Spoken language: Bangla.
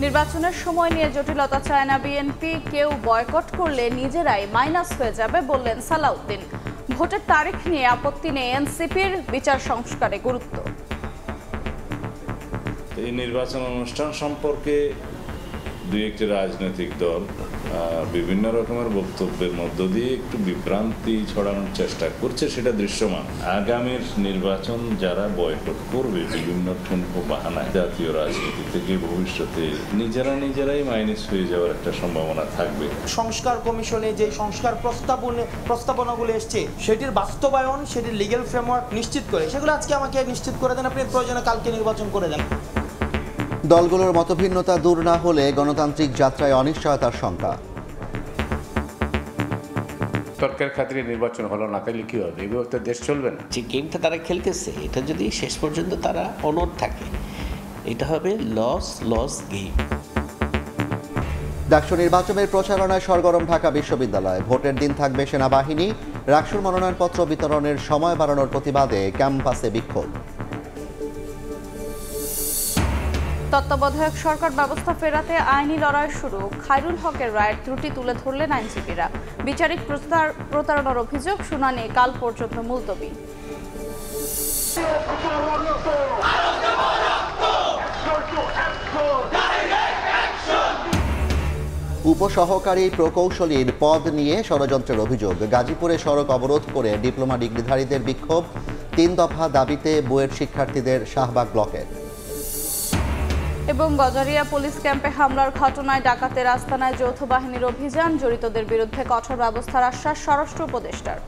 নির্বাচনের সময় নিয়ে জটিলতা চায় না বিএনপি, কেউ বয়কট করলে নিজেরাই মাইনাস হয়ে যাবে বললেন সালাউদ্দিন। ভোটের তারিখ নিয়ে আপত্তি নেই এনসিপির, বিচার সংস্কারে গুরুত্ব। এই নির্বাচন অনুষ্ঠান সম্পর্কে দুই একটি রাজনৈতিক দল বিভিন্ন রকমের বক্তব্যের মধ্য দিয়ে একটু বিভ্রান্তি ছড়ানোর চেষ্টা করছে, সেটা দৃশ্যমান। আগামীর নির্বাচন যারা বয়কট করবে বিভিন্ন ঠুনকো বাহানায় জাতীয় রাজনীতি থেকে ভবিষ্যতে নিজেরাই মাইনাস হয়ে যাওয়ার একটা সম্ভাবনা থাকবে। সংস্কার কমিশনে যে সংস্কার প্রস্তাবনাগুলো এসছে সেটির বাস্তবায়ন, সেটির লিগ্যাল ফ্রেমওয়ার্ক নিশ্চিত করে সেগুলো আজকে আমাকে নিশ্চিত করে দেন, আপনি প্রয়োজনে কালকে নির্বাচন করে দেন। দলগুলোর মতভিন্নতা দূর না হলে গণতান্ত্রিক যাত্রায় অনিশ্চয়তার শঙ্কা। তর্কের খাতিরে নির্বাচন হলো না, তাহলে কি হবে? এইভাবে তো দেশ চলবে না। যে গেমটা তারা খেলতেছে, এটা যদি শেষ পর্যন্ত তারা অনড় থাকে, এটা হবে লস গেম। ডাকসু নির্বাচনের প্রচারণায় সরগরম ঢাকা বিশ্ববিদ্যালয়। ভোটের দিন থাকবে সেনাবাহিনী। ডাকসুর মনোনয়নপত্র বিতরণের সময় বাড়ানোর প্রতিবাদে ক্যাম্পাসে বিক্ষোভ। তত্ত্বাবধায়ক সরকার ব্যবস্থা ফেরাতে আইনি লড়াই শুরু। খায়রুল হকের রায়ের ত্রুটি তুলে ধরলেন আইনজীবীরা। বিচারিক প্রতারণার অভিযোগ, শুনানি কাল পর্যন্ত মুলতবি। উপসহকারী প্রকৌশলীর পদ নিয়ে ষড়যন্ত্রের অভিযোগ। গাজীপুরে সড়ক অবরোধ করে ডিপ্লোমা ডিগ্রিধারীদের বিক্ষোভ। 3 দফা দাবিতে বুয়েট শিক্ষার্থীদের শাহবাগ ব্লকের। এবং গজারিয়া পুলিশ ক্যাম্পে হামলার ঘটনায় ডাকাতের আস্তানায় যৌথ বাহিনীর অভিযান। জড়িতদের বিরুদ্ধে কঠোর ব্যবস্থার আশ্বাস স্বরাষ্ট্র উপদেষ্টার।